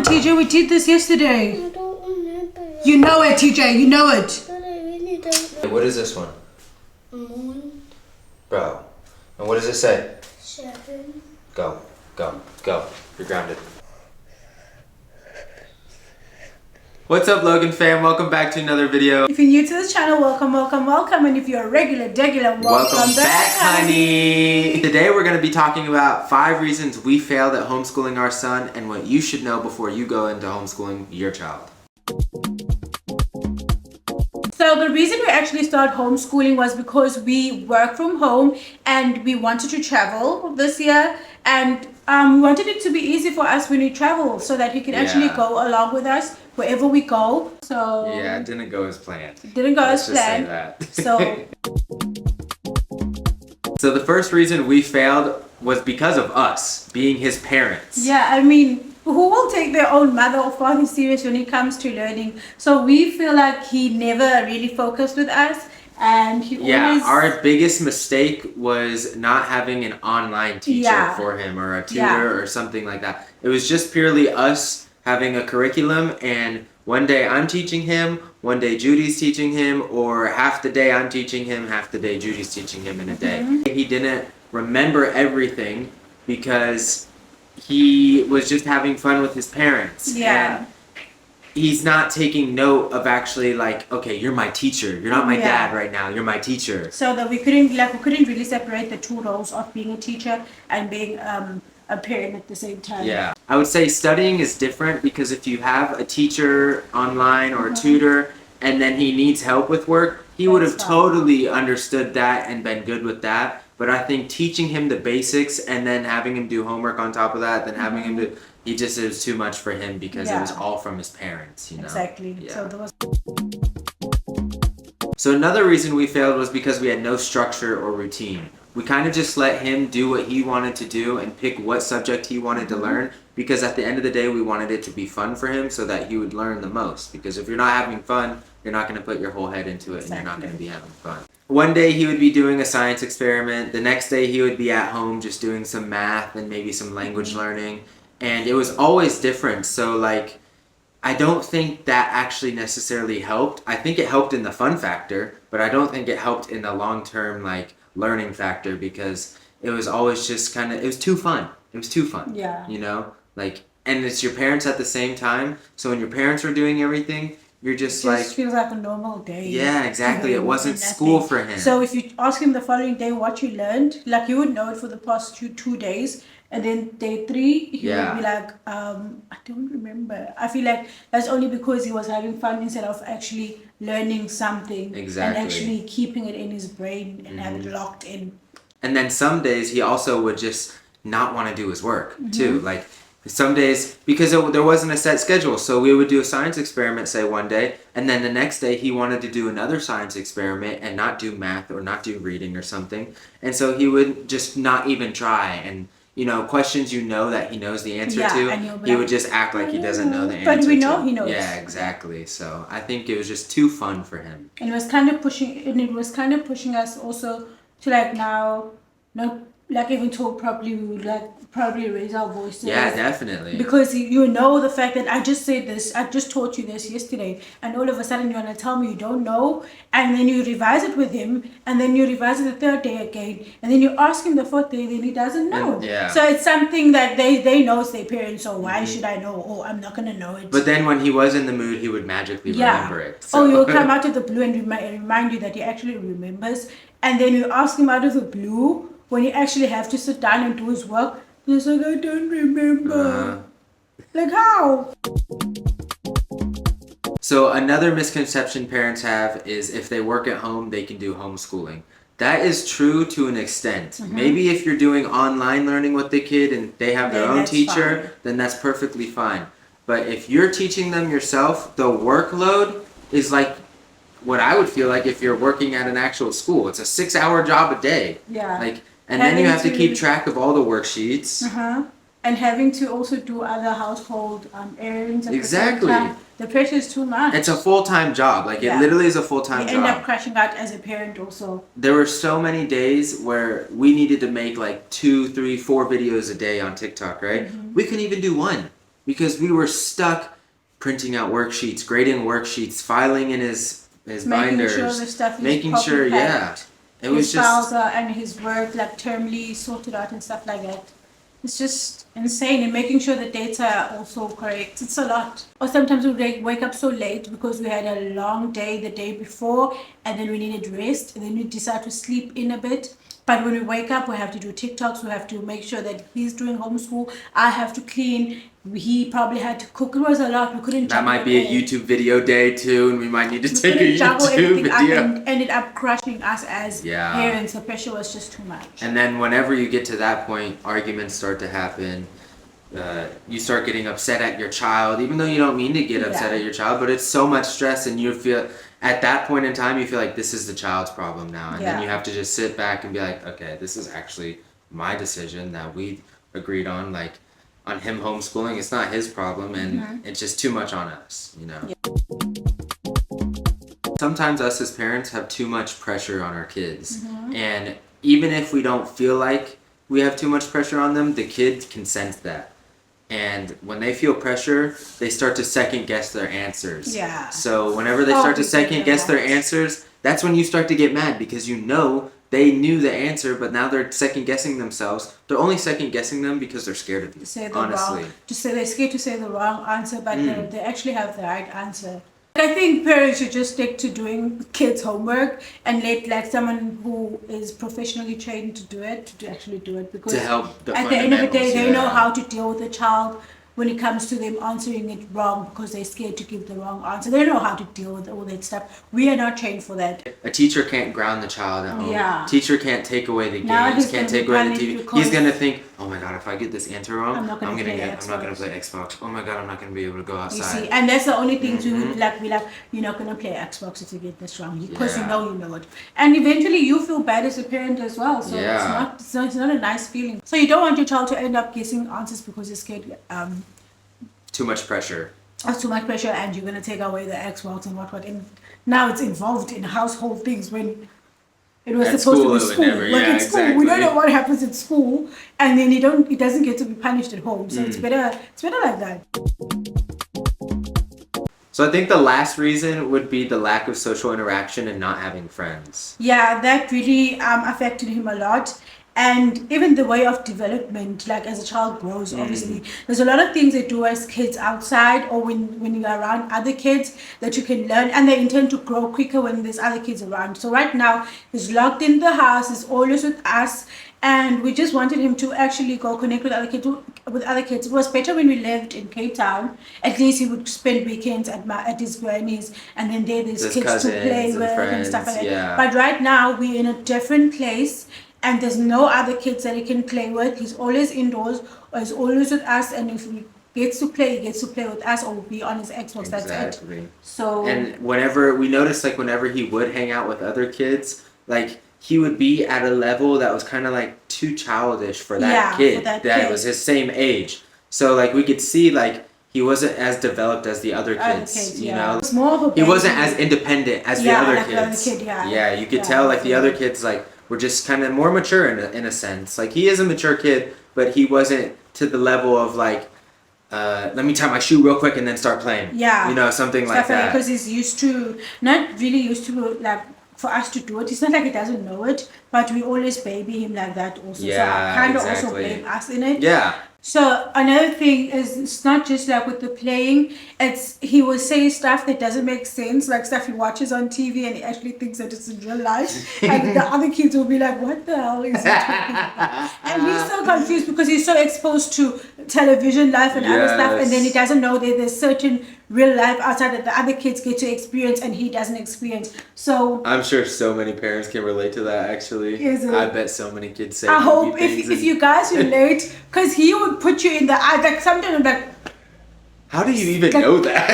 on, TJ. We did this yesterday. I don't remember. You know it, TJ. You know it. But I really don't know. What is this one? Moon. Bro. And what does it say? 7. Go. Go. Go. You're grounded. What's up, Logan fam? Welcome back to another video. If you're new to this channel, welcome. And if you're a regular, welcome back, honey. Today we're going to be talking about 5 reasons we failed at homeschooling our son and what you should know before you go into homeschooling your child. So the reason we actually started homeschooling was because we work from home and we wanted to travel this year, and we wanted it to be easy for us when we travel so that he can actually go along with us wherever we go. So yeah, it didn't go as planned. It didn't go as planned. Let's just say that. So the first reason we failed was because of us being his parents. Yeah, I mean, who will take their own mother or father serious when it comes to learning? So we feel like he never really focused with us, and he always... our biggest mistake was not having an online teacher for him, or a tutor or something like that. It was just purely us having a curriculum, and one day I'm teaching him, one day Judy's teaching him, or half the day I'm teaching him, half the day Judy's teaching him in a day. He didn't remember everything because he was just having fun with his parents. Yeah. And he's not taking note of actually, like, okay, you're my teacher. You're not my dad right now. You're my teacher. So that we couldn't really separate the two roles of being a teacher and being a parent at the same time. Yeah. I would say studying is different because if you have a teacher online or a tutor and then he needs help with work, he would have totally understood that and been good with that. But I think teaching him the basics and then having him do homework on top of that, then having him do, it was too much for him because it was all from his parents, you know? Exactly. Yeah. So another reason we failed was because we had no structure or routine. We kind of just let him do what he wanted to do and pick what subject he wanted to learn, because at the end of the day we wanted it to be fun for him so that he would learn the most. Because if you're not having fun, you're not going to put your whole head into it and you're not going to be having fun. One day he would be doing a science experiment. The next day he would be at home just doing some math and maybe some language learning. And it was always different. So like, I don't think that actually necessarily helped. I think it helped in the fun factor, but I don't think it helped in the long-term like learning factor, because it was always just kind of, it was too fun. It was too fun. Yeah. You know, like, and it's your parents at the same time. So when your parents were doing everything, you're just like... It just feels like a normal day. Yeah, exactly. It wasn't school for him. So if you ask him the following day what you learned, like you would know it for the past two days. And then day 3, he would be like, I don't remember. I feel like that's only because he was having fun instead of actually learning something. Exactly. And actually keeping it in his brain and have it locked in. And then some days he also would just not want to do his work too. Like, some days, because there wasn't a set schedule, so we would do a science experiment, say, one day, and then the next day he wanted to do another science experiment and not do math or not do reading or something. And so he would just not even try. And, you know, questions that he knows the answer to, he would just act like he doesn't know the answer. But we know he knows. Yeah, exactly. So I think it was just too fun for him. And it was kind of pushing us also to like now, not like even talk properly. We would like probably raise our voices. Yeah, definitely. Because you know the fact that I just said this, I just taught you this yesterday, and all of a sudden you want to tell me you don't know, and then you revise it with him, and then you revise it the 3rd day again, and then you ask him the 4th day, then he doesn't know. So it's something that they know as their parents, so why should I know? Oh, I'm not gonna know it. But then when he was in the mood, he would magically remember it. So. Oh, he'll come out of the blue and remind you that he actually remembers, and then you ask him out of the blue when you actually have to sit down and do his work. He's like, I don't remember. Like, how? So another misconception parents have is if they work at home, they can do homeschooling. That is true to an extent. Maybe if you're doing online learning with the kid and they have their own teacher, then that's perfectly fine. But if you're teaching them yourself, the workload is like what I would feel like if you're working at an actual school. It's a 6-hour job a day. Yeah. Like, and then you have to keep track of all the worksheets. And having to also do other household errands. Exactly. The pressure is too much. It's a full-time job. Like, it literally is a full-time job. You end up crashing out as a parent also. There were so many days where we needed to make like 2, 3, 4 videos a day on TikTok, right? We couldn't even do one. because we were stuck printing out worksheets, grading worksheets, filing in his binders, making sure the stuff is making sure, packed. It was His just files are and his work like termly sorted out and stuff like that. It's just insane, and making sure the data are also correct. It's a lot. Or sometimes we wake up so late because we had a long day the day before, and then we needed rest, and then we decide to sleep in a bit. But when we wake up, we have to do TikToks. We have to make sure that he's doing homeschool. I have to clean. He probably had to cook. It was a lot. We couldn't. that might be a YouTube video day too, and we might need to take a couldn't juggle YouTube everything up video. and ended up crushing us as Yeah. parents. The pressure was just too much. And then whenever you get to that point, arguments start to happen. You start getting upset at your child, even though you don't mean to get upset Yeah. at your child, but it's so much stress, and you feel at that point in time, you feel like this is the child's problem now, and then Yeah. you have to just sit back and be like, okay, this is actually my decision that we agreed on, like on him homeschooling. It's not his problem, and it's just too much on us, you know. Sometimes us as parents have too much pressure on our kids, and even if we don't feel like we have too much pressure on them, the kid can sense that. And when they feel pressure, they start to second guess their answers. Yeah. So whenever they start to second guess their answers, that's when you start to get mad, because you know they knew the answer, but now they're second guessing themselves. They're only second guessing them because they're scared of you. Say the honestly. wrong. Just say they're scared to say the wrong answer, but they actually have the right answer. I think parents should just stick to doing kids' homework and let someone who is professionally trained to do it to actually do it, because To help the at the end of the day fundamentals, they know yeah. how to deal with the child when it comes to them answering it wrong because they're scared to give the wrong answer. They know how to deal with all that stuff. We are not trained for that. A teacher can't ground the child at home. Yeah. Teacher can't take away the Now games, he's can't gonna take be away the punished TV. because- He's gonna think, oh my god, if I get this answer wrong, I'm not gonna play play Xbox. Oh my god, I'm not gonna be able to go You outside. see, and that's the only thing to be like, you're not gonna play Xbox if you get this wrong, because you know it, and eventually you feel bad as a parent as well. So Yeah. it's not a nice feeling. So you don't want your child to end up guessing answers because you're scared. Too much pressure. Of too much pressure, and you're gonna take away the Xbox and what, and now it's involved in household things when it was At supposed school, to it be would school. never- Like yeah, in school, we don't exactly. know what happens at school, and then it doesn't get to be punished at home. So it's better like that. So I think the last reason would be the lack of social interaction and not having friends. Yeah, that really affected him a lot. And even the way of development, like as a child grows, obviously, there's a lot of things they do as kids outside or when you're around other kids that you can learn, and they intend to grow quicker when there's other kids around. So right now, he's locked in the house, he's always with us, and we just wanted him to actually go connect with other kids. It was better when we lived in Cape Town. At least he would spend weekends at his granny's, and then there's There's kids to play cousins and with and friends, stuff like that. yeah. But right now, we're in a different place, and there's no other kids that he can play with. He's always indoors, or he's always with us, and if he gets to play, he gets to play with us or be on his Xbox. That's it. Exactly. So And whenever we noticed, like whenever he would hang out with other kids, like he would be at a level that was kind of like too childish for that Yeah, kid. for that that kid. was his same age. So like we could see like he wasn't as developed as the other kids. You know, it's more of a he wasn't baby. as independent as the Yeah, other like the other kids. kid, yeah. Yeah, you could Yeah, tell like the definitely. other kids like were just kind of more mature in a sense. Like he is a mature kid, but he wasn't to the level of like, let me tie my shoe real quick and then start playing. Yeah. You know, something like that. Because he's not really used to like for us to do it. It's not like he doesn't know it, but we always baby him like that also. So Yeah, I kind of also exactly. blame us in it. Yeah. So another thing is, it's not just like with the playing, it's he will say stuff that doesn't make sense, like stuff he watches on TV and he actually thinks that it's in real life, and the other kids will be like, what the hell is he talking about? And he's so confused because he's so exposed to television life and other stuff, and then he Yes. doesn't know that there's certain real life outside that the other kids get to experience and he doesn't experience. So I'm sure so many parents can relate to that actually. Is it? I bet so many kids say I hope goofy things if and- you guys relate, because he would put you in the eye, like sometimes I'm like, How do you even like- know that?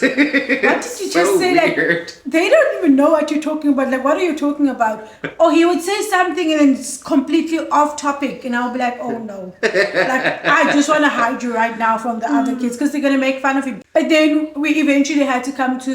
what did you So just say? weird. Like, they don't even know what you're talking about. Like, what are you talking about? Or he would say something and then it's completely off topic, and I'll be like, oh no. Like, I just want to hide you right now from the other kids because they're going to make fun of him. But then we eventually had to come to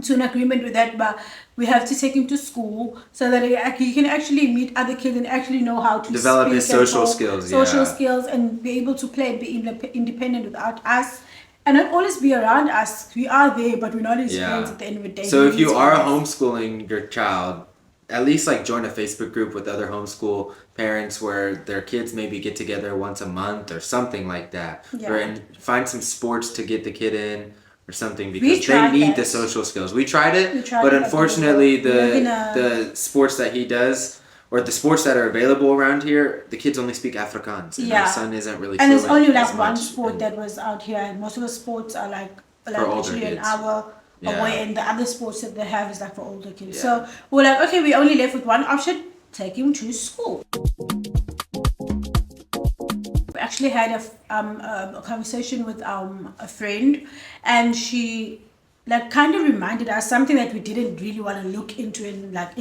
to an agreement with that, but we have to take him to school so that he can actually meet other kids and actually know how to Develop his speak and social talk, skills, social yeah. skills, and be able to play and be independent without us, and not always be around us. We are there, but we're not his friends at the end of the day. So if He you needs are us. homeschooling your child, at least like join a Facebook group with other homeschool parents where their kids maybe get together once a month or something like that. Yeah. Or and find some sports to get the kid in or something We because they tried need that. the social skills. We tried it, We tried but it, but unfortunately we live in a- the sports that he does or the sports that are available around here, the kids only speak Afrikaans. And Yeah. my son isn't really And there's fluent only as like one much sport in- that was out here, and most of the sports are like older literally an kids. hour Yeah. away, and the other sports that they have is like for older kids. Yeah. So we're like, okay, we only left with one option: take him to school. We actually had a conversation with a friend, and she like kind of reminded us something that we didn't really want to look into in that.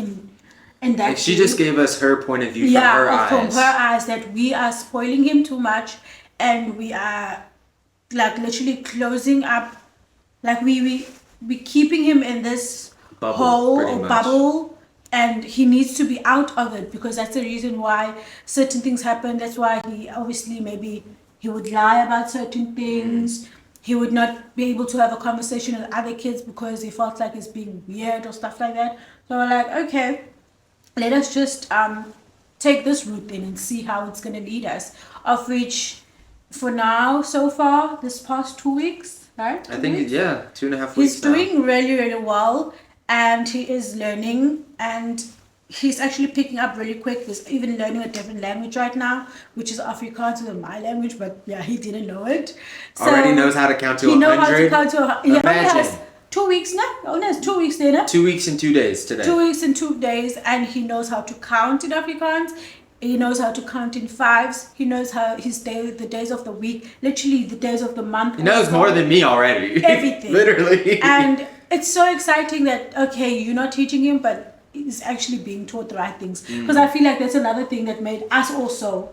Like she just gave us her point of view from Yeah, her eyes. from her eyes, that we are spoiling him too much, and we are like literally closing up, like we keeping him in this Bubble, hole pretty or much. bubble, and he needs to be out of it, because that's the reason why certain things happen. That's why he obviously maybe he would lie about certain things. He would not be able to have a conversation with other kids because he felt like he's being weird or stuff like that. So we're like, okay, let us just take this route then and see how it's going to lead us, of which for now, so far, this past 2 weeks, right? I 2 think weeks? 2.5 weeks. He's now. doing really, really well, and he is learning, and he's actually picking up really quick. He's even learning a different language right now, which is Afrikaans, is my language, but yeah, he didn't know it. So Already knows how to count to he 100. knows how to count to he only has Imagine. 2 weeks now. Oh no, it's 2 weeks there now. 2 weeks and 2 days today. 2 weeks and 2 days, and he knows how to count in Afrikaans. He knows how to count in fives. He knows how the days of the week, literally the days of the month. He knows also. more than me already. Everything. Literally. And it's so exciting that, okay, you're not teaching him, but he's actually being taught the right things. Because I feel like that's another thing that made us also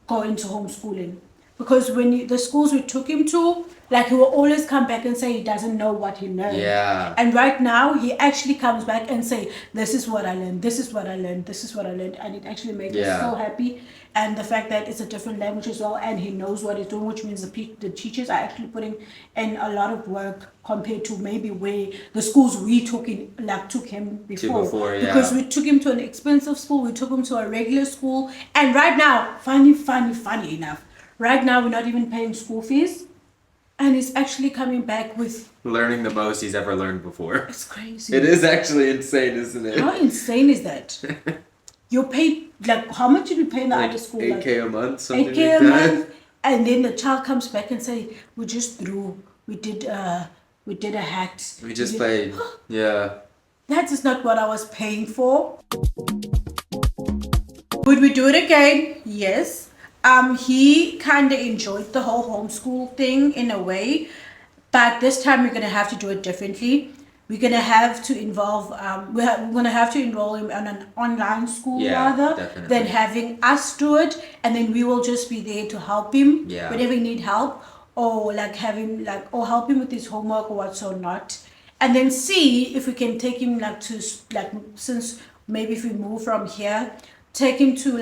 go into homeschooling. Because when the schools we took him to, like, he will always come back and say he doesn't know what he learned. Yeah. And right now, he actually comes back and say, this is what I learned, this is what I learned, this is what I learned. And it actually makes us so happy. And the fact that it's a different language as well, and he knows what he's doing, which means the teachers are actually putting in a lot of work compared to maybe where the schools we took him before. Yeah. Because we took him to an expensive school, we took him to a regular school. And right now, funny enough, right now we're not even paying school fees. And he's actually coming back with... Learning the most he's ever learned before. It's crazy. It is actually insane, isn't it? How insane is that? You pay, like, how much did we pay in the like other school? 8K a month, something 8K like a that. month. And then the child comes back and say, we just drew, we did a hat. We just played. Yeah. That is not what I was paying for. Would we do it again? Yes. He kind of enjoyed the whole homeschool thing in a way, but this time we're gonna have to do it differently. We're gonna have to involve. We're gonna have to enroll him on an online school rather definitely. than having us do it, and then we will just be there to help him whenever he need help, or like have him or help him with his homework or what's or not, and then see if we can take him since maybe if we move from here, take him to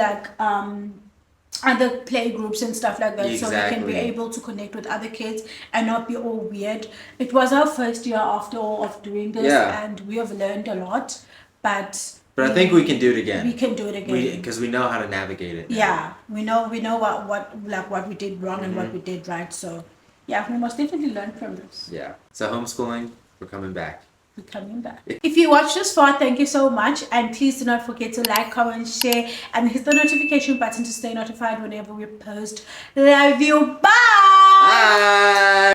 other play groups and stuff like that, so we can be able to connect with other kids and not be all weird. It was our first year after all of doing this, and we have learned a lot, but I think we can do it again. We can do it again because we know how to navigate it now. Yeah, we know what we did wrong and what we did right. So yeah, we must definitely learn from this. Yeah. So homeschooling, we're coming back. We're coming back. If you watched this far, thank you so much, and please do not forget to like, comment, share, and hit the notification button to stay notified whenever we post. Love you. Bye. Bye.